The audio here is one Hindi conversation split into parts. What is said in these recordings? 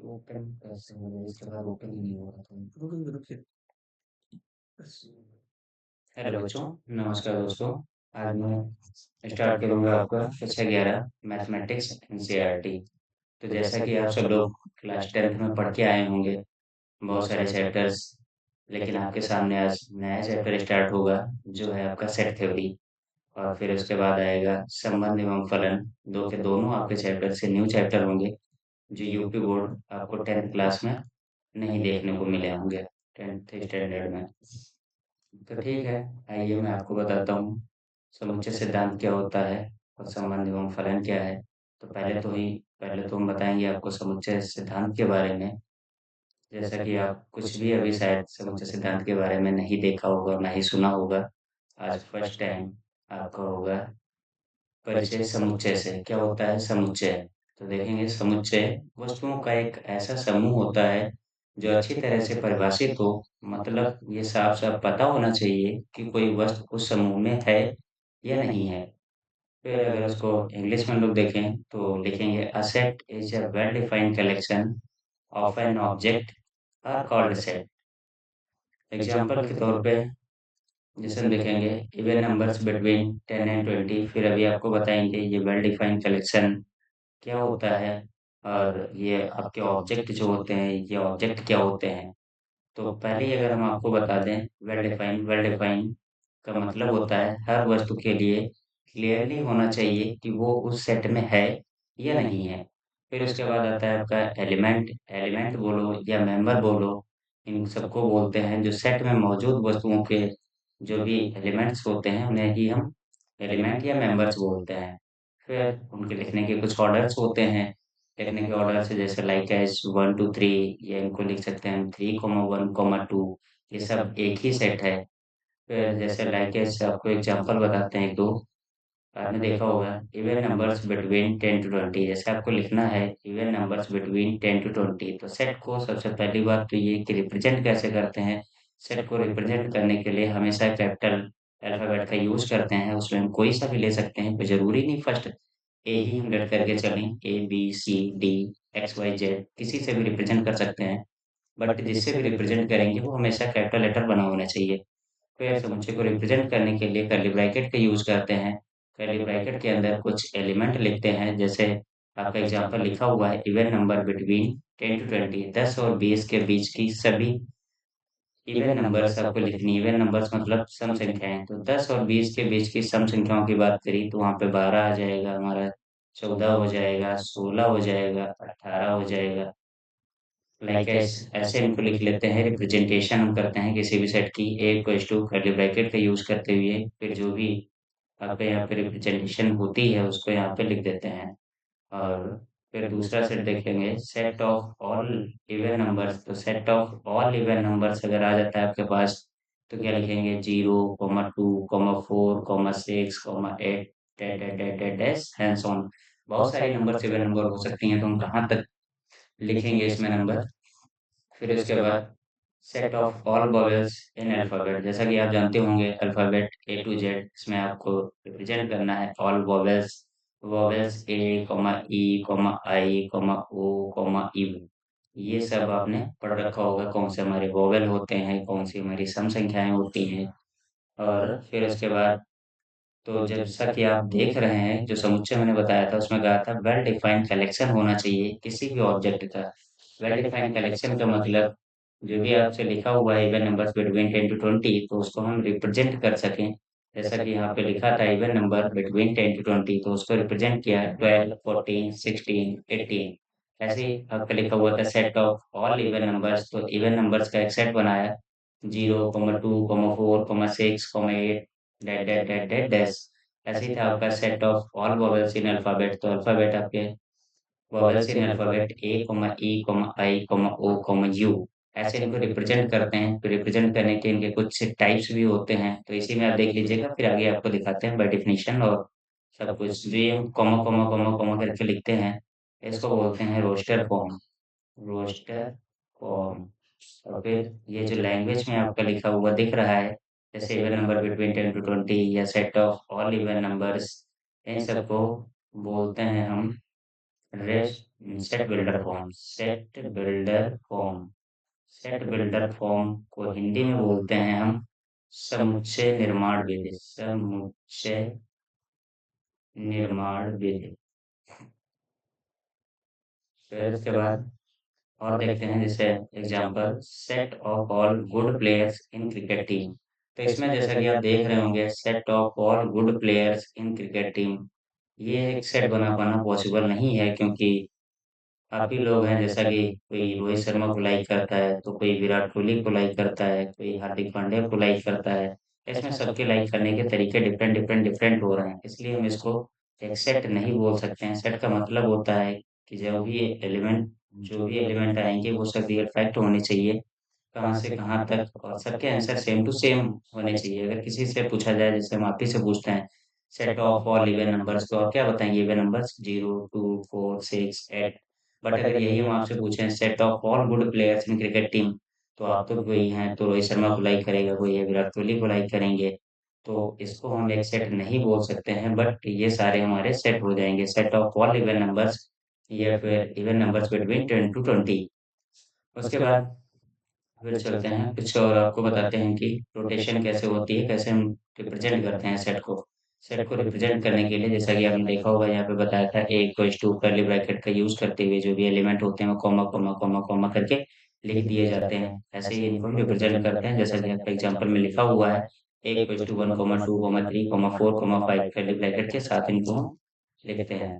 ओपन कैसे हो गया? इसके बाद ओपन ही नहीं हो रहा था। रुकिए रुकिए। हेलो बच्चों, नमस्कार दोस्तों। आज मैं स्टार्ट करूंगा आपका कक्षा 11 मैथमेटिक्स एनसीईआरटी। तो जैसा कि आप सब लोग क्लास 10th में पढ़ के आए होंगे बहुत सारे चैप्टर्स, लेकिन आपके सामने आज नया चैप्टर स्टार्ट होगा जो है आपका सेट थ्योरी। और फिर उसके बाद आएगा संबंध एवं फलन। दो के दोनों आपके चैप्टर से न्यू चैप्टर होंगे जो यूपी बोर्ड आपको 10th क्लास में नहीं देखने को मिले होंगे, 10th स्टैंडर्ड में। तो ठीक है, आइए मैं आपको बताता हूँ समुच्चय सिद्धांत क्या होता है और संबंध एवं फलन क्या है। तो पहले तो हम बताएंगे आपको समुच्चय सिद्धांत के बारे में। जैसा कि आप कुछ भी अभी शायद समुच्चय सिद्धांत के बारे में नहीं देखा होगा, ना ही सुना होगा। आज फर्स्ट टाइम आपका होगा परिचय समुच्चय से। क्या होता है समुच्चय? तो देखेंगे समुच्चय वस्तुओं का एक ऐसा समूह होता है जो अच्छी तरह से परिभाषित हो। मतलब ये साफ साफ पता होना चाहिए कि कोई वस्तु उस समूह में है या नहीं है। फिर अगर उसको इंग्लिश में हम लोग देखें तो लिखेंगे a set is a well defined collection of an object are called set. Example के तौर पे जैसे हम देखेंगे इवन नंबर्स बिटवीन 10 एंड 20। फिर अभी आपको बताएंगे ये वेल डिफाइंड कलेक्शन क्या होता है और ये आपके ऑब्जेक्ट जो होते हैं ये ऑब्जेक्ट क्या होते हैं। तो पहले ही अगर हम आपको बता दें, वेल डिफाइंड का मतलब होता है हर वस्तु के लिए क्लियरली होना चाहिए कि वो उस सेट में है या नहीं है। फिर उसके बाद आता है आपका एलिमेंट। एलिमेंट बोलो या मेंबर बोलो, इन सबको बोलते हैं जो सेट में मौजूद वस्तुओं के जो भी एलिमेंट्स होते हैं उन्हें ही हम एलिमेंट या मेंबर्स बोलते हैं। फिर उनके लिखने के कुछ ऑर्डर्स होते हैं। लिखने के ऑर्डर से जैसे लाइक एज 1 2 3, या इनको लिख सकते हैं 3 1 2। ये सब एक ही सेट है। फिर जैसे लाइक एज आपको एग्जांपल बताते हैं एक दो। आपने देखा होगा इवन नंबर्स बिटवीन 10 to 20। जैसे आपको लिखना है इवन नंबर्स बिटवीन 10 to 20, तो सेट को सबसे पहली बात तो ये कि रिप्रेजेंट कैसे करते हैं। सेट को रिप्रेजेंट करने के लिए हमेशा कैपिटल अल्फाबेट का यूज करते हैं। उसमें हम कोई सा भी ले सकते हैं, कोई जरूरी नहीं फर्स्ट ए ही हम लेट करके चलें। ABCD XYZ किसी से भी रिप्रेजेंट कर सकते हैं, बट जिससे भी रिप्रेजेंट करेंगे वो हमेशा कैपिटल लेटर बना होना चाहिए। फिर समुच्चय को रिप्रेजेंट करने के लिए कर्ली ब्रैकेट का यूज करते हैं। कर्ली ब्रैकेट के अंदर कुछ एलिमेंट लिखते हैं। जैसे आपका एग्जांपल लिखा हुआ है इवन नंबर बिटवीन 10 to 20, 10 और 20 के बीच की सभी इवन नंबर्स आपको लिखनी है। इवन नंबर्स मतलब सम संख्याएं। तो 10 और 20 के बीच की सम संख्याओं की बात करी तो वहां पे 12 आ जाएगा हमारा, 14 हो जाएगा, 16 हो जाएगा, 18 हो जाएगा। लाइक ऐसे इनको लिख लेते हैं। रिप्रेजेंटेशन हम करते हैं किसी भी सेट की ए इक्वल्स टू कर्ली ब्रैकेट का यूज करते हुए। फिर जो भी आपके यहाँ पे रिप्रेजेंटेशन होती है उसको यहाँ पे लिख देते हैं। और फिर दूसरा सेट देखेंगे set of all even numbers. तो set of all even numbers अगर आ जाता है आपके पास तो क्या लिखेंगे 0 2 6 8 डैश हैंस ऑन। बहुत सारी नंबर इवन नंबर हो सकती हैं, तो हम कहाँ तक लिखेंगे इसमें नंबर। फिर उसके बाद set of all vowels in alphabet. जैसा कि आप जानते होंगे अल्फाबेट A to Z, इसमें आपको रिप्रेजेंट करना है all vowels. Vowels A, I, I, O, U। ये सब आपने पढ़ रखा होगा कौन से हमारे वॉवेल होते हैं, कौन सी हमारी सम संख्याएं होती हैं। और फिर उसके बाद तो जैसा कि आप देख रहे हैं जो समुच्चय मैंने बताया था उसमें कहा था वेल डिफाइंड कलेक्शन होना चाहिए किसी भी ऑब्जेक्ट का। वेल डिफाइंड कलेक्शन का मतलब जो भी आपसे लिखा हुआ है इवन नंबर्स बिटवीन 10 to 20, तो उसको हम रिप्रेजेंट कर सकें। जैसा कि यहाँ पे लिखा था इवन नंबर बिटवीन 10 to 20, तो उसको रिप्रेजेंट किया 12 14 16 18। ऐसे ही आपका लिखा हुआ था set of all even numbers, तो इवन नंबर्स का एक सेट बनाया 0 2 6 8 डैश। ऐसे ही था आपका set of all vowels in alphabet. तो अल्फाबेट आपके vowels in alphabet A, E, I, O, U। ऐसे इनको रिप्रेजेंट करते हैं। तो रिप्रेजेंट करने के इनके कुछ टाइप्स भी होते हैं, तो इसी में आप देख लीजिएगा। फिर आगे आपको दिखाते हैं बाय डेफिनेशन और सब कुछ। जो ये हम कॉमा कॉमा कॉमा कॉमा करके लिखते हैं इसको बोलते हैं रोस्टर फॉर्म। Roster form. और फिर ये जो लैंग्वेज में आपका लिखा हुआ दिख रहा है जैसे इवन नंबर बिटवीन 10 to 20 या set of all even numbers, इन सबको बोलते हैं हम rest set builder form set builder form को हिंदी में बोलते हैं हम समुच्चय निर्माण विधि। समुच्चय निर्माण विधि। फिर उसके बाद और देखते हैं, जैसे example set of all good players in cricket team. तो इसमें जैसा कि आप देख रहे होंगे, set of all good players in cricket team, ये एक सेट बना पाना पॉसिबल नहीं है, क्योंकि काफी लोग हैं, जैसा कि कोई रोहित शर्मा को लाइक करता है, तो कोई विराट कोहली को लाइक करता है, कोई हार्दिक पांड्या को लाइक करता है। इसमें सबके लाइक करने के तरीके डिफरेंट हो रहे हैं, इसलिए हम इसको एक सेट नहीं बोल सकते हैं। सेट का मतलब होता है कि जो भी एलिमेंट आएंगे वो सब रियल फैक्ट होने चाहिए, कहाँ से कहाँ तक, और सबके आंसर सेम टू सेम होने चाहिए। अगर किसी से पूछा जाए, जैसे हम आप ही से पूछते हैं, set of all even numbers, तो आप क्या बताएंगे? Even numbers 0, 2, 4, 6, 8। बट अगर यही हम आपसे पूछें, set of all good players in cricket team, तो आप तो कोई हैं तो रोहित शर्मा को लाइक करेगा, कोई है विराट कोहली को लाइक करेंगे। तो इसको हम एक सेट नहीं बोल सकते हैं, बट ये सारे हमारे सेट हो जाएंगे, set of all even numbers, या फिर इवन नंबर्स बिटवीन 10 to 20। उसके बाद फिर चलते हैं कुछ और आपको बताते हैं कि रोटेशन कैसे होती है, कैसे हम रिप्रेजेंट करते हैं सेट को। सेट को रिप्रेजेंट करने के लिए, जैसा कि आपने देखा होगा, यहाँ पे बताया था ए इक्वल्स टू कर्ली ब्रैकेट का यूज करते हुए जो भी एलिमेंट होते हैं वो कॉमा कॉमा कॉमा कॉमा करके लिख दिए जाते हैं। ऐसे ही इनको हम रिप्रेजेंट करते हैं, जैसा कि आपका एग्जाम्पल में लिखा हुआ है, ए इक्वल्स टू 1, 2, 3, 4, 5 कर्ली ब्रैकेट के साथ इनको हम लिखते हैं।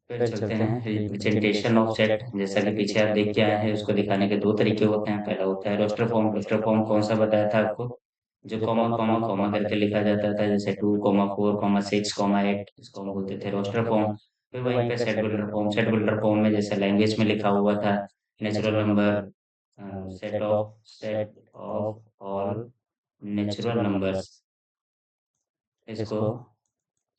फिर चलते हैं रिप्रेजेंटेशन ऑफ सेट। जैसा कि पीछे आप देख के आए हैं, उसको दिखाने के दो तरीके होते हैं। पहला होता है रोस्टर फॉर्म। रोस्टर फॉर्म कौन सा बताया था आपको? जो कॉमा कॉमा कॉमा करके लिखा जाता था, जैसे 2, 4, 6, 8, इसको हम बोलते थे रोस्टर फॉर्म। फिर वहीं पे set builder form. Set builder form में जैसे लैंग्वेज में लिखा हुआ था, natural number, set of all natural numbers, इसको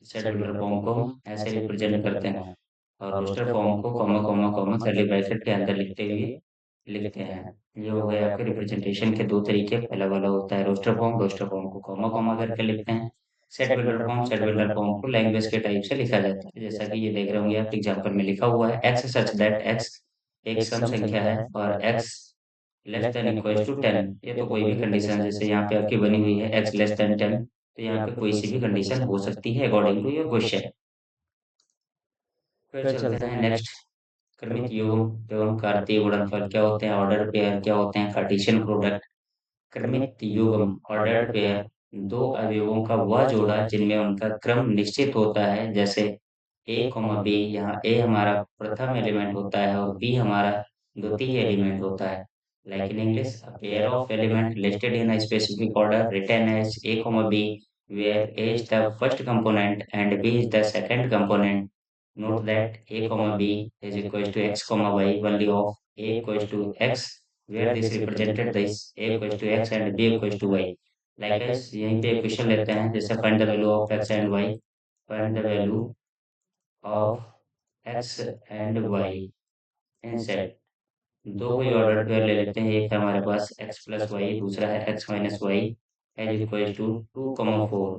सेट बिल्डर फॉर्म को हम ऐसे रिप्रेजेंट करते हैं। और रोस्टर फॉर्म को comma comma comma curly bracket के अंदर लिखते हुए लिखते हैं। ये हो गए आपके रिप्रेजेंटेशन के दो तरीके। पहला वाला होता है रोस्टर फॉर्म को कॉमा कॉमा करके लिखते हैं। सेट बिल्डर फॉर्म को लैंग्वेज के टाइप से लिखा जाता है, जैसा कि ये देख रहे होंगे आप एग्जाम्पल में लिखा हुआ है, एक्स सच दैट एक्स एक सम संख्या है और x less than equal to 10। ये तो कोई भी कंडीशन, जैसे यहाँ पे आपकी बनी हुई है एक्स लेस देन 10, तो यहाँ पे कोई सी भी कंडीशन हो सकती है अकॉर्डिंग टू योर क्वेश्चन। फिर चलते हैं नेक्स्ट, क्रमिक युग्म एवं कार्तीय गुणनफल क्या होते हैं, ऑर्डर पेयर क्या होते हैं, कार्टेशियन प्रोडक्ट। क्रमिक युग्म ऑर्डर्ड पेयर दो अवयवों का वह जोड़ा जिनमें उनका क्रम निश्चित होता है, जैसे A, B। यहाँ ए हमारा प्रथम एलिमेंट होता है और बी हमारा द्वितीय एलिमेंट होता है। Like in English, a pair of element listed in a specific order written as A, B, where A is the first component and B is the second component. Note that A, B is equals to X, Y only of A equals to X, where this represented this A equals to X and B equals to Y. Likewise, यहीं पे क्वेश्चन लेते हैं, जैसे find the value of X and Y, find the value of X and Y in set। दो कोई ऑर्डर पेयर ले लेते हैं, एक है हमारे पास x प्लस वाई, दूसरा है x minus y as equal to 2, 4।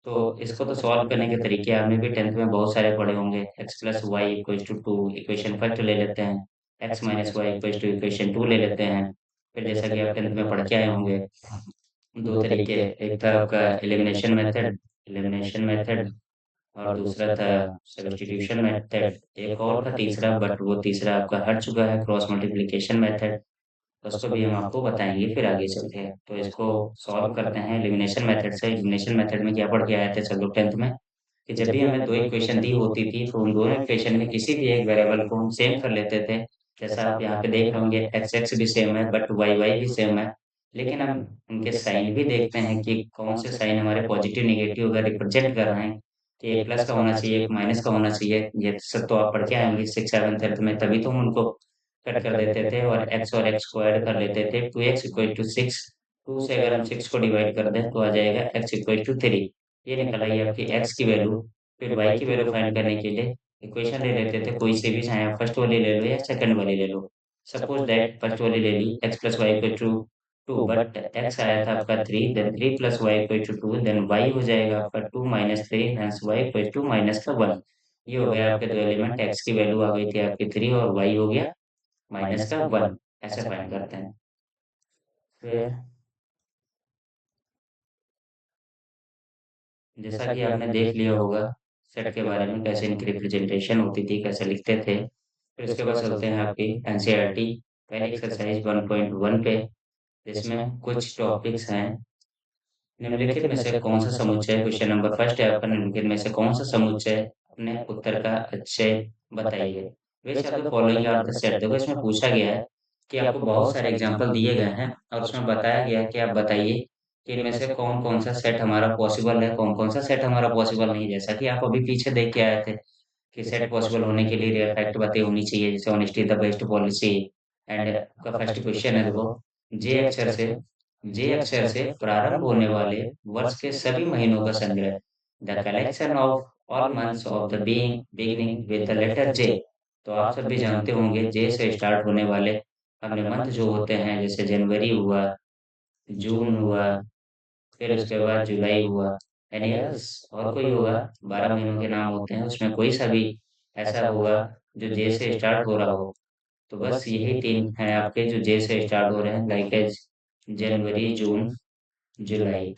तो इसको तो सॉल्व करने के तरीके आपने भी टेंथ में बहुत सारे पढ़े होंगे। X plus y equal to 2, equation first ले लेते हैं। X minus y equal to equation 2 ले लेते हैं। फिर जैसा कि आप टेंथ में पढ़ के आए होंगे, दो तरीके, एक था आपका एलिमिनेशन मेथड और दूसरा था सब्स्टिट्यूशन मेथड। एक और था तीसरा, बट वो तीसरा आपका हट चुका है, क्रॉस मल्टीप्लिकेशन मेथड। उसको भी हम आपको बताएंगे फिर आगे चलते हैं। तो इसको सॉल्व करते हैं एलिमिनेशन मेथड से। एलिमिनेशन मेथड में क्या पढ़ के आए थे सब लोग टेंथ में, कि जब भी हमें दो इक्वेशन दी होती थी तो उन दोनों इक्वेशन में किसी भी एक वेरिएबल को हम सेम कर लेते थे। जैसा आप यहाँ पे देख रहे होंगे, एक्स एक्स भी सेम है बट वाई वाई भी सेम है, लेकिन हम उनके साइन भी देखते हैं कि कौन से साइन हमारे पॉजिटिव निगेटिव अगर रिप्रेजेंट कर रहे हैं, तो एक प्लस का होना चाहिए, एक माइनस का होना चाहिए। ये सब तो आप पढ़ के आएंगे 6, 7, 8 में, तभी तो हम उनको कट कर देते थे और एक्स को ऐड कर लेते थे। 2x इक्वल टू 6, 2 से अगर हम 6 को डिवाइड कर दें तो आ जाएगा x इक्वल टू 3। ये निकल आई आपकी x की वैल्यू। फिर y की वैल्यू फाइंड करने के लिए इक्वेशन ले लेते थे कोई से भी, चाहे आप फर्स्ट वाली ले लो या सेकंड वाली ले लो। सपोज दैट फर्स्ट वाली ले ली, x plus y equal to 2, but x आया था आपका 3, then 3 plus y equal to 2, then y हो जाएगा आपका 2 minus 3, hence y equal to minus का 1। ये हो गया आपके दो एलिमेंट, एक्स की वैल्यू आ गई थी आपकी 3 और वाई हो गया माइनस का 1। ऐसे फाइंड करते हैं। फिर जैसा कि आपने देख लिया होगा सेट के बारे में, कैसे इनकी रिप्रेजेंटेशन होती थी, कैसे लिखते थे। फिर उसके बाद चलते हैं आपकी एनसीईआरटी पहली एक्सरसाइज 1.1 पे, जिसमें कुछ टॉपिक्स हैं। निम्नलिखित में से कौन सा समुच्चय, क्वेश्चन नंबर फर्स्ट है आपका, निम्नलिखित में से कौन सा समुच्चय अपने उत्तर का अक्षय बताइए। Which are the following are the set. देखो इसमें पूछा गया है कि आपको बहुत सारे एग्जांपल दिए गए हैं और उसमें बताया गया है कि आप बताइए कि इनमें से कौन कौन सा सेट हमारा पॉसिबल है, कौन कौन सा सेट हमारा पॉसिबल नहीं। जैसा कि आप अभी पीछे देख के आए थे कि सेट पॉसिबल होने के लिए रियल फैक्ट बातें होनी चाहिए, जैसे honesty is the best policy. And आपका फर्स्ट क्वेश्चन है देखो, जे अक्षर से जे अक्षर से प्रारंभ होने वाले वर्ष के सभी महीनों का संग्रह, the collection of all months of the being beginning with the letter J. तो आप सब भी जानते होंगे जे से स्टार्ट होने वाले अपने मंथ जो होते हैं, जैसे जनवरी हुआ, जून हुआ, फिर उसके बाद जुलाई हुआ, एनी एल्स और कोई होगा। 12 महीनों के नाम होते हैं, उसमें कोई सा भी ऐसा होगा जो जे से स्टार्ट हो रहा हो। तो बस यही तीन हैं आपके जो जे से स्टार्ट हो रहे हैं, लाइक एज जनवरी, जून, जुलाई।